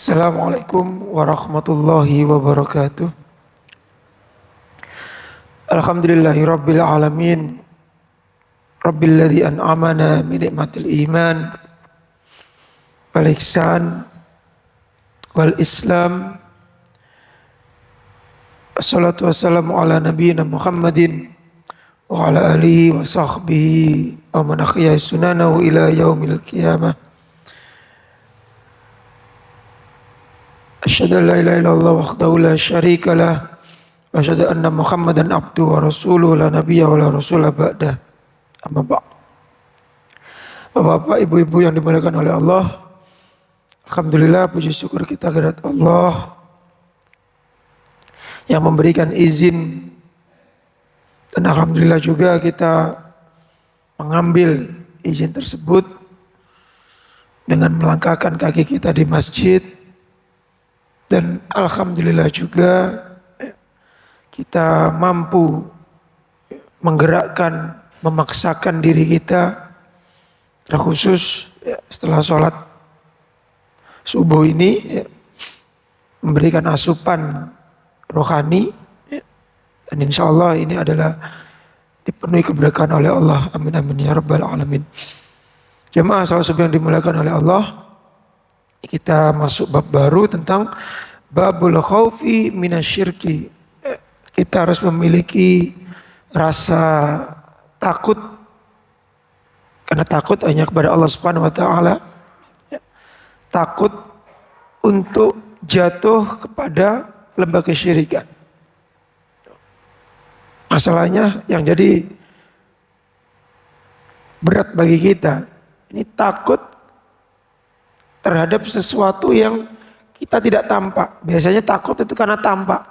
Assalamualaikum warahmatullahi wabarakatuh. Alhamdulillahi rabbil alamin. Rabbil ladzi an'amana bi ni'matil iman wal ihsan wal islam. Assalatu wassalamu ala nabiyyina Muhammadin wa ala alihi wa sahbihi wa man ahya sunanahu ila yaumil qiyamah. Asyhadu an la ilaha illallah wahdahu la syarika lah wa asyhadu anna Muhammadan abduhu wa rasuluhu la nabiyya wa la rasula ba'da. Amma ba'd. Bapak-bapak, ibu-ibu yang dimuliakan oleh Allah, alhamdulillah puji syukur kita kehadirat Allah yang memberikan izin, dan alhamdulillah juga kita mengambil izin tersebut dengan melangkahkan kaki kita di masjid. Dan alhamdulillah juga kita mampu menggerakkan, memaksakan diri kita, terkhusus setelah sholat subuh ini, memberikan asupan rohani, dan insya Allah ini adalah dipenuhi keberkahan oleh Allah. Amin amin ya rabbal alamin. Jemaah salat subuh yang dimuliakan oleh Allah, kita masuk bab baru tentang babul khaufi minasyirki. Kita harus memiliki rasa takut, karena takut hanya kepada Allah Subhanahu wa taala. Takut untuk jatuh kepada lembaga kesyirikan. Masalahnya yang jadi berat bagi kita, ini takut terhadap sesuatu yang kita tidak tampak. Biasanya takut itu karena tampak.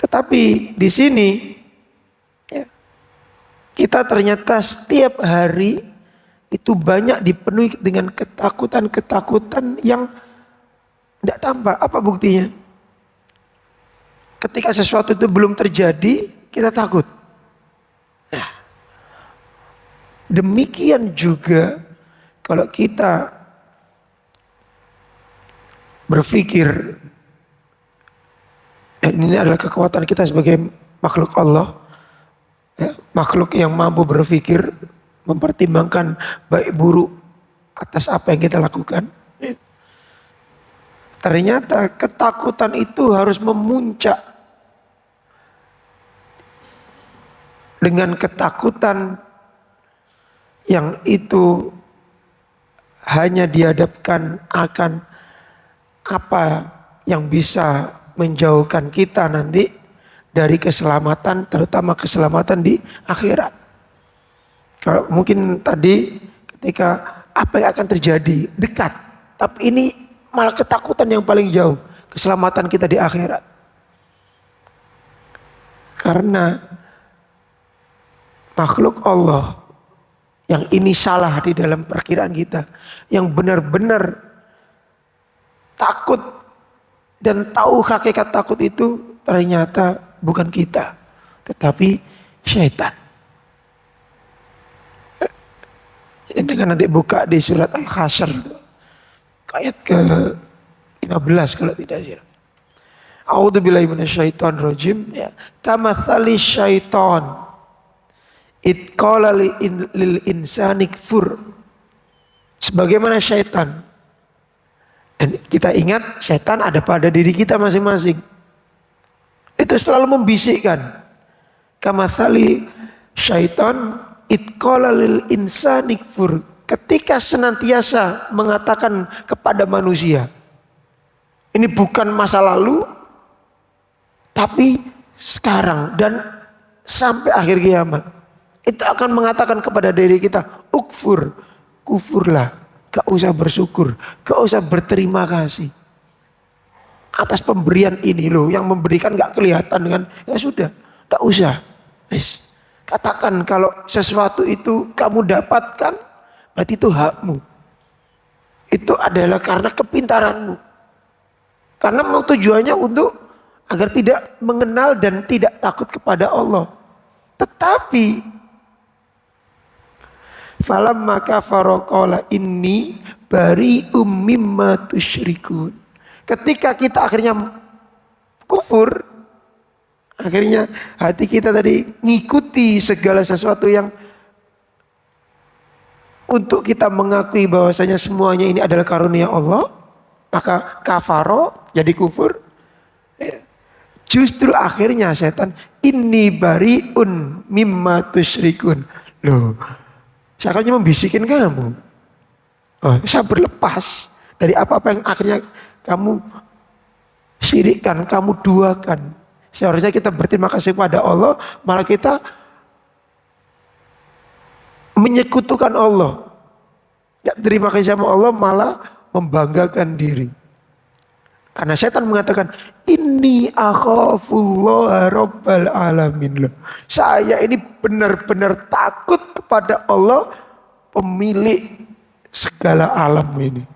Tetapi di sini kita ternyata setiap hari itu banyak dipenuhi dengan ketakutan-ketakutan yang tidak tampak. Apa buktinya? Ketika sesuatu itu belum terjadi, kita takut. Nah, demikian juga kalau kita berpikir, ini adalah kekuatan kita sebagai makhluk Allah, makhluk yang mampu berpikir, mempertimbangkan baik buruk atas apa yang kita lakukan. Ternyata ketakutan itu harus memuncak dengan ketakutan yang itu hanya dihadapkan akan apa yang bisa menjauhkan kita nanti dari keselamatan, terutama keselamatan di akhirat. Kalau mungkin tadi ketika apa yang akan terjadi dekat, tapi ini malah ketakutan yang paling jauh, keselamatan kita di akhirat. Karena makhluk Allah yang ini salah di dalam perkiraan kita, yang benar-benar takut dan tahu hakikat takut itu ternyata bukan kita, tetapi syaitan. Ini kan nanti buka di surat Al-Hasyr ayat ke-15 kalau tidak salah. A'udzubillahi minasyaitonir rajim. Kamatsali syaiton id qala lil insani kfur. Sebagaimana syaitan. Dan kita ingat syaitan ada pada diri kita masing-masing. Itu selalu membisikkan. Kamatsali syaiton id qala lil insani kfur. Ketika senantiasa mengatakan kepada manusia, ini bukan masa lalu, tapi sekarang dan sampai akhir kiamat. Itu akan mengatakan kepada diri kita, ukfur, kufurlah, gak usah bersyukur, gak usah berterima kasih atas pemberian ini loh, yang memberikan gak kelihatan dengan, ya sudah, gak usah. Katakan kalau sesuatu itu kamu dapatkan, berarti itu hakmu. Itu adalah karena kepintaranmu. Karena memang tujuannya untuk agar tidak mengenal dan tidak takut kepada Allah. Tetapi falamma kafara qala inni bari'um mimma tusyrikun. Ketika kita akhirnya kufur, akhirnya hati kita tadi ngikuti segala sesuatu yang untuk kita mengakui bahwasanya semuanya ini adalah karunia Allah, maka kafaro, jadi kufur. Justru akhirnya setan, inni bari'un mimma tusyrikun. Loh, saya akan membisikin kamu. Oh, saya berlepas dari apa-apa yang akhirnya kamu syirikkan, kamu duakan. Seharusnya kita berterima kasih kepada Allah, malah kita menyekutukan Allah. Gak terima kasih sama Allah, malah membanggakan diri. Karena setan mengatakan, inni akhafullaha rabbal alamin. Saya ini benar-benar takut kepada Allah, pemilik segala alam ini.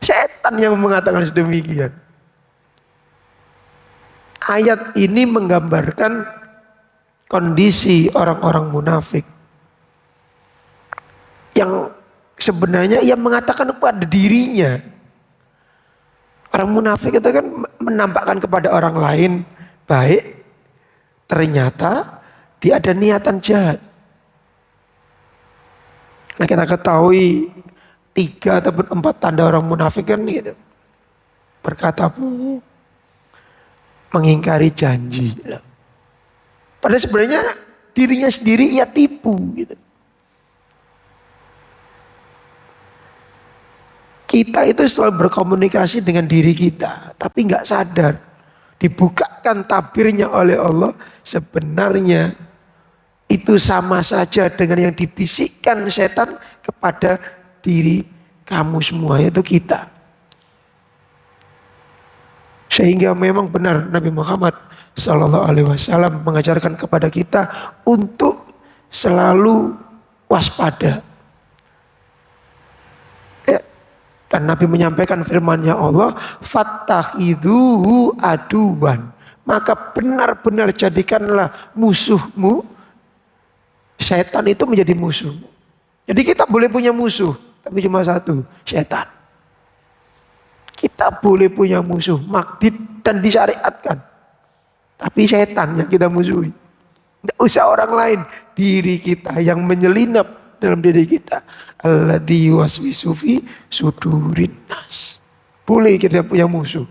Setan yang mengatakan sedemikian. Ayat ini menggambarkan kondisi orang-orang munafik yang sebenarnya ia mengatakan kepada dirinya. Orang munafik itu kan menampakkan kepada orang lain baik, ternyata dia ada niatan jahat. Nah, kita ketahui 3 ataupun 4 tanda orang munafik kan gitu. Berkata mengingkari janji. Padahal sebenarnya dirinya sendiri ia tipu gitu. Kita itu selalu berkomunikasi dengan diri kita, tapi nggak sadar. Dibukakan tabirnya oleh Allah, sebenarnya itu sama saja dengan yang dibisikkan setan kepada diri kamu semua, yaitu kita. Sehingga memang benar Nabi Muhammad SAW mengajarkan kepada kita untuk selalu waspada. Dan Nabi menyampaikan firman-Nya Allah, fattakhidhuhu aduwan. Maka benar-benar jadikanlah musuhmu. Setan itu menjadi musuh. Jadi kita boleh punya musuh, tapi cuma satu, setan. Kita boleh punya musuh, magdid dan disyariatkan. Tapi setan yang kita musuhi. Tidak usah orang lain, diri kita yang menyelinap dalam diri kita. Alladzi yuwaswisu fi sudurin nas. Boleh kita punya musuh.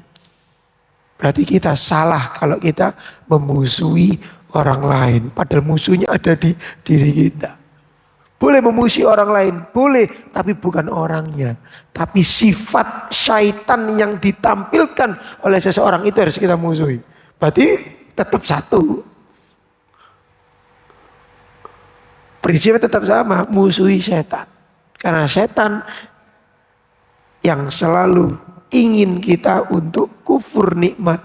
Berarti kita salah kalau kita memusuhi orang lain. Padahal musuhnya ada di diri kita. Boleh memusuhi orang lain, boleh, tapi bukan orangnya. Tapi sifat syaitan yang ditampilkan oleh seseorang itu harus kita musuhi. Berarti tetap satu. Prinsipnya tetap sama, musuhi setan. Karena setan yang selalu ingin kita untuk kufur nikmat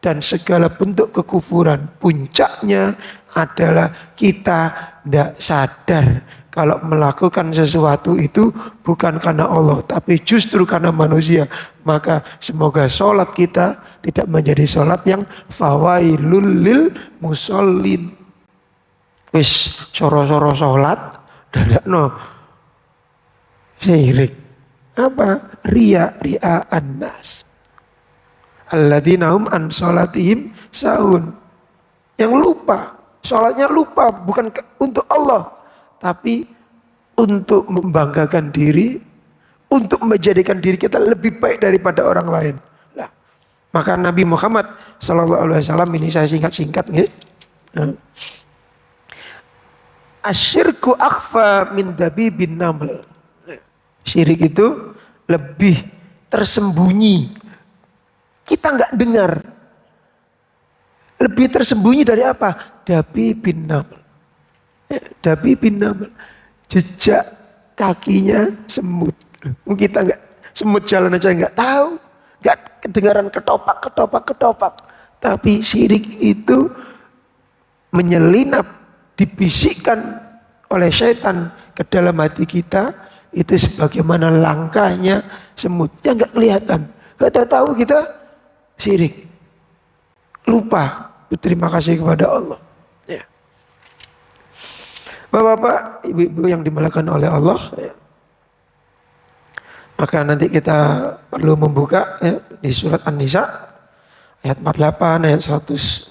dan segala bentuk kekufuran. Puncaknya adalah kita tidak sadar kalau melakukan sesuatu itu bukan karena Allah, tapi justru karena manusia. Maka semoga sholat kita tidak menjadi sholat yang fawailul lil musallin. Wis soro-soro sholat, dadakno syirik. Apa? Ria annas. Alladzina hum an sholatihim sahun. Yang lupa, sholatnya lupa bukan untuk Allah, tapi untuk membanggakan diri, untuk menjadikan diri kita lebih baik daripada orang lain. Nah, maka Nabi Muhammad SAW ini saya singkat-singkat nih. Asyirku akhfa min dabibin naml. Syirik itu lebih tersembunyi. Kita nggak dengar. Lebih tersembunyi dari apa? Dabibin naml. Dabibin naml. Jejak kakinya semut. Mungkin kita nggak, semut jalan aja nggak tahu. Nggak kedengaran ketopak. Tapi syirik itu menyelinap, dibisikkan oleh syaitan ke dalam hati kita. Itu sebagaimana langkahnya semut yang gak kelihatan. Gak tahu kita syirik. Lupa berterima kasih kepada Allah. Ya. Bapak-bapak, ibu-ibu yang dimuliakan oleh Allah. Ya. Maka nanti kita perlu membuka ya, di surat An-Nisa ayat 48 ayat 116.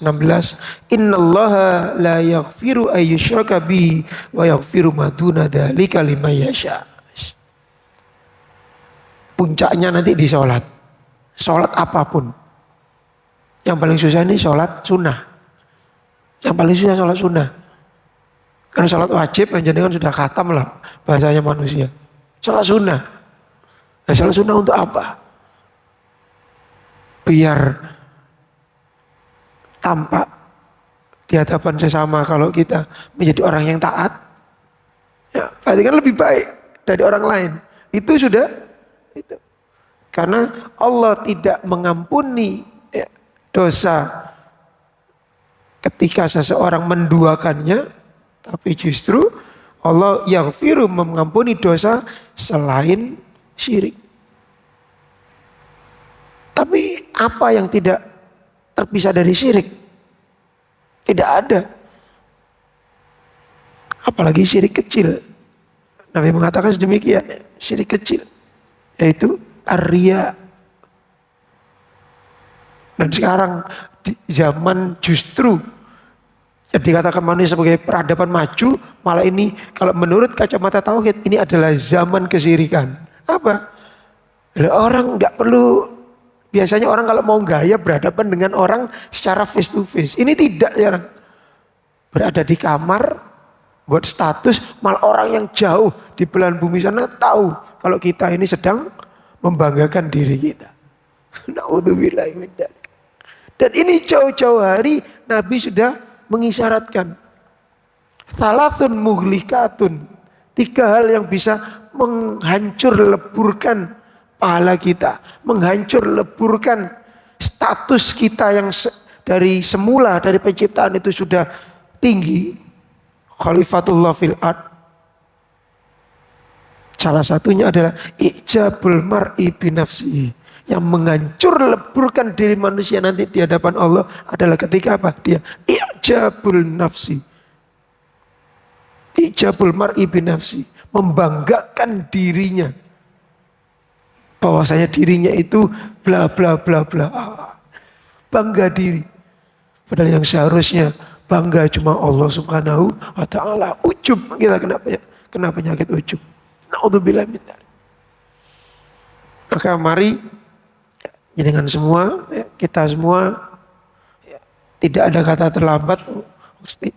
Innallaha la yaghfiru ayyushraka bihi wa yaghfiru ma duna dzalika liman yasha. Puncaknya nanti di sholat. Sholat apapun. Yang paling susah ini sholat sunnah. Yang paling susah sholat sunnah. Karena sholat wajib menjadikan sudah khatam lah bahasanya manusia. Sholat sunnah. Nah, sholat sunnah untuk apa? Biar tampak di hadapan sesama kalau kita menjadi orang yang taat. Ya, berarti kan lebih baik dari orang lain. Itu sudah itu. Karena Allah tidak mengampuni ya, dosa ketika seseorang menduakannya, tapi justru Allah yaghfiru mengampuni dosa selain syirik. Tapi apa yang tidak terpisah dari syirik? Tidak ada. Apalagi syirik kecil. Nabi mengatakan sedemikian, syirik kecil. Yaitu ar-riya. Dan sekarang di zaman justru yang dikatakan manusia sebagai peradaban maju, malah ini kalau menurut kacamata tauhid ini adalah zaman kesyirikan. Apa? Orang nggak perlu, biasanya orang kalau mau gaya berhadapan dengan orang secara face to face. Ini tidak ya. Berada di kamar buat status, malah orang yang jauh di belahan bumi sana tahu kalau kita ini sedang membanggakan diri kita. Naudzubillah min dzalik. Dan ini jauh-jauh hari Nabi sudah mengisyaratkan. Salasun muhlikatun. 3 hal yang bisa menghancur leburkan pahala kita. Menghancur leburkan status kita yang dari semula, dari penciptaan itu sudah tinggi. Khalifatullah fil ard. Salah satunya adalah ijabul mar'i binafsihi. Yang menghancur leburkan diri manusia nanti di hadapan Allah adalah ketika apa? Dia ijabul nafsi. Ijabul mar'i binafsi. Membanggakan dirinya. Bahwasanya dirinya itu bla bla bla bla. Bangga diri. Padahal yang seharusnya bangga cuma Allah subhanahu wa ta'ala. Ujub. Kita kena penyakit ujub. Naudzubillah min dzalik. Maka mari dengan semua kita semua tidak ada kata terlambat.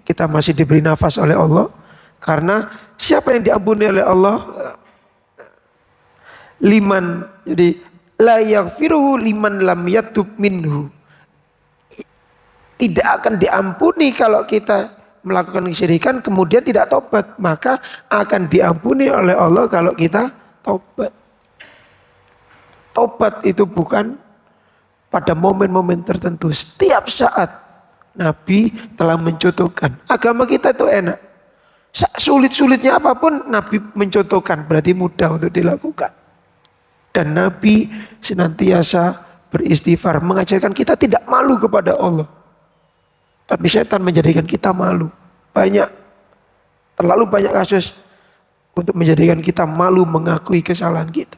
Kita masih diberi nafas oleh Allah. Karena siapa yang diampuni oleh Allah? Liman. Jadi la yaghfiruhu liman lam yatub minhu. Tidak akan diampuni kalau kita melakukan kesyirikan kemudian tidak tobat, maka akan diampuni oleh Allah kalau kita tobat. Tobat itu bukan pada momen-momen tertentu, setiap saat. Nabi telah mencontohkan. Agama kita itu enak. Sulit-sulitnya apapun Nabi mencontohkan, berarti mudah untuk dilakukan. Dan Nabi senantiasa beristighfar, mengajarkan kita tidak malu kepada Allah. Tapi setan menjadikan kita malu. Terlalu banyak kasus untuk menjadikan kita malu mengakui kesalahan kita.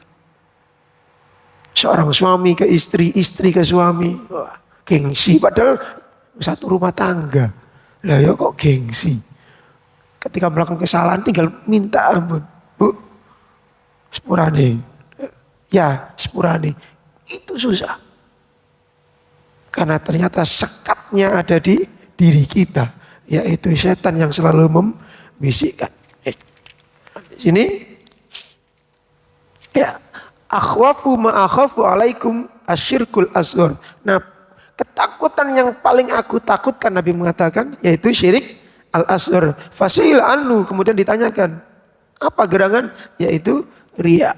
Seorang suami ke istri, istri ke suami. Wah, gengsi, padahal satu rumah tangga. Lah ya kok gengsi. Ketika melakukan kesalahan tinggal minta ampun. Bu, sepurane. Ya, sepurane. Itu susah. Karena ternyata sekatnya ada di diri kita, yaitu setan yang selalu membisikkan. Di sini ya, akhwafu ma akhafu alaikum asyirkul asghar. Nah, ketakutan yang paling aku takutkan, Nabi mengatakan, yaitu syirik al-asghar. Fasil anhu, kemudian ditanyakan, apa gerangan? Yaitu riya.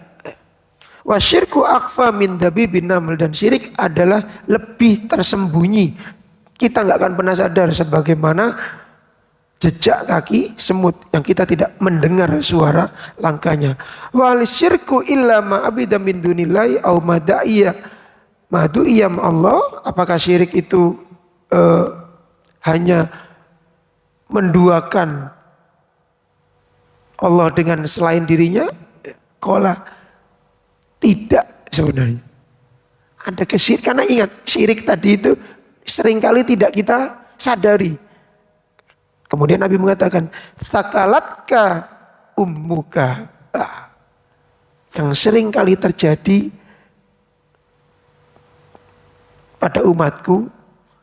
Wa syirku akhfa min dabibin naml, dan syirik adalah lebih tersembunyi. Kita nggak akan pernah sadar sebagaimana jejak kaki semut yang kita tidak mendengar suara langkahnya. Wal syirku illa ma abida min dunillahi au madu'iyam Allah. Apakah syirik itu hanya menduakan Allah dengan selain dirinya? Qala Tidak sebenarnya. Ada kesyirik, karena ingat syirik tadi itu seringkali tidak kita sadari. Kemudian Nabi mengatakan, sakalatka ummuka. Yang seringkali terjadi pada umatku,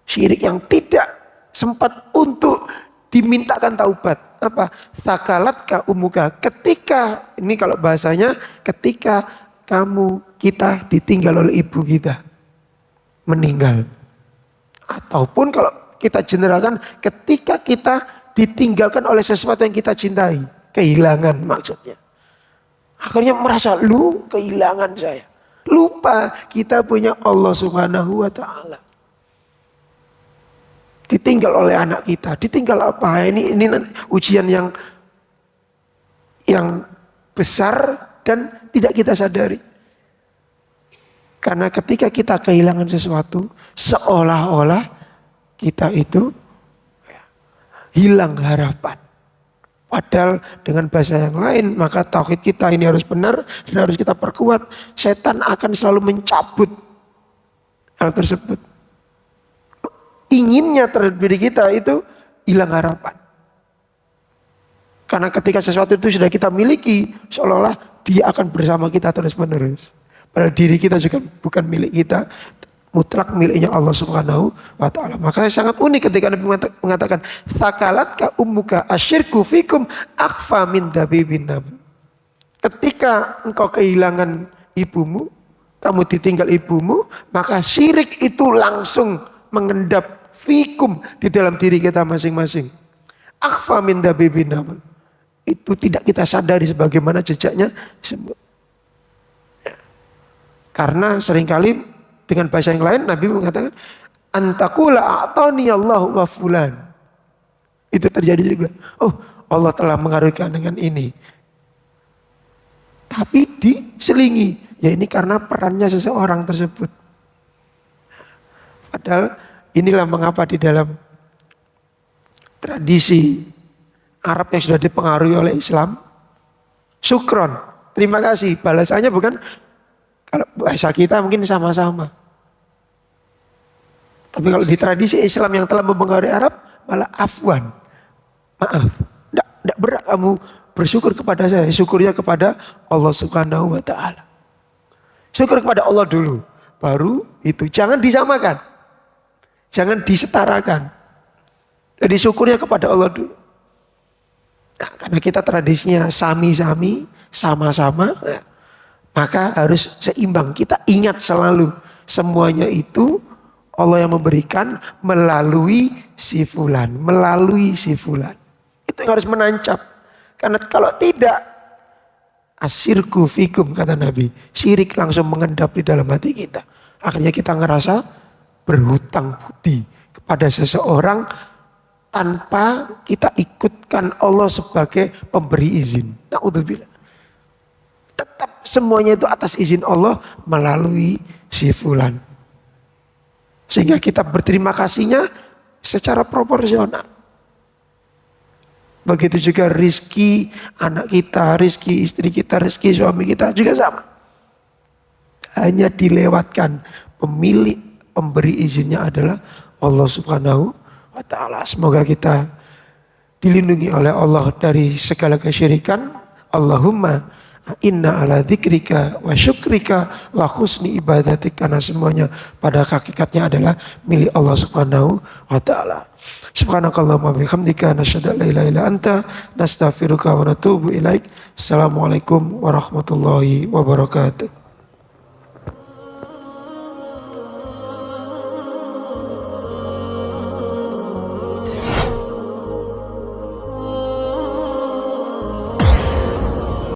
syirik yang tidak sempat untuk dimintakan taubat. Apa? Sakalatka ummuka. Ketika, ini kalau bahasanya, ketika kita ditinggal oleh ibu kita, meninggal. Ataupun kalau kita generalkan, ketika kita ditinggalkan oleh sesuatu yang kita cintai, kehilangan maksudnya. Akhirnya merasa, lu kehilangan saya. Lupa kita punya Allah Subhanahu wa ta'ala. Ditinggal oleh anak kita, ditinggal apa? Ini ujian yang besar dan tidak kita sadari. Karena ketika kita kehilangan sesuatu, seolah-olah kita itu hilang harapan. Padahal dengan bahasa yang lain, maka tauhid kita ini harus benar dan harus kita perkuat. Setan akan selalu mencabut hal tersebut. Inginnya terhadap diri kita itu hilang harapan. Karena ketika sesuatu itu sudah kita miliki, seolah-olah dia akan bersama kita terus menerus. Padahal diri kita juga bukan milik kita, mutlak miliknya Allah Subhanahu wa ta'ala. Makanya sangat unik ketika Nabi mengatakan, sakalatka ummuka asyirku fikum akhfa min dabibin naml. Ketika engkau kehilangan ibumu, kamu ditinggal ibumu, maka syirik itu langsung mengendap fikum di dalam diri kita masing-masing. Akhfa min dabibin naml. Itu tidak kita sadari sebagaimana jejaknya. Karena seringkali dengan bahasa yang lain Nabi mengatakan, antakula a'tani Allahu wa fulan. Itu terjadi juga. Oh, Allah telah mengaruniakan dengan ini. Tapi diselingi. Ya ini karena perannya seseorang tersebut. Padahal inilah mengapa di dalam tradisi Arab yang sudah dipengaruhi oleh Islam, syukron, terima kasih, balasannya bukan, kalau bahasa kita mungkin sama-sama. Tapi kalau di tradisi Islam yang telah mempengaruhi Arab, malah afwan, maaf, tidak berat kamu bersyukur kepada saya, syukurnya kepada Allah Subhanahu wa ta'ala. Syukur kepada Allah dulu, baru itu, jangan disamakan, jangan disetarakan. Jadi syukurnya kepada Allah dulu. Nah, karena kita tradisinya sami-sami, sama-sama, ya, maka harus seimbang. Kita ingat selalu semuanya itu Allah yang memberikan melalui si fulan, melalui si fulan. Itu yang harus menancap. Karena kalau tidak, asyirku fikum kata Nabi, syirik langsung mengendap di dalam hati kita. Akhirnya kita ngerasa berhutang budi kepada seseorang tanpa kita ikutkan Allah sebagai pemberi izin. Na'udzubillah. Tetap semuanya itu atas izin Allah melalui si fulan. Sehingga kita berterima kasihnya secara proporsional. Begitu juga rizki anak kita, rizki istri kita, rizki suami kita juga sama. Hanya dilewatkan, pemilik pemberi izinnya adalah Allah Subhanahu wa ta'ala. Semoga kita dilindungi oleh Allah dari segala kesyirikan. Allahumma inna ala dzikrika wa syukrika wa husni ibadatik. Karena semuanya pada hakikatnya adalah milik Allah Subhanahu wa ta'ala. Subhanakallahumma bihamdika nasyhadu an la ilaha illa anta nastaghfiruka wa natubu ilaik. Assalamualaikum warahmatullahi wabarakatuh.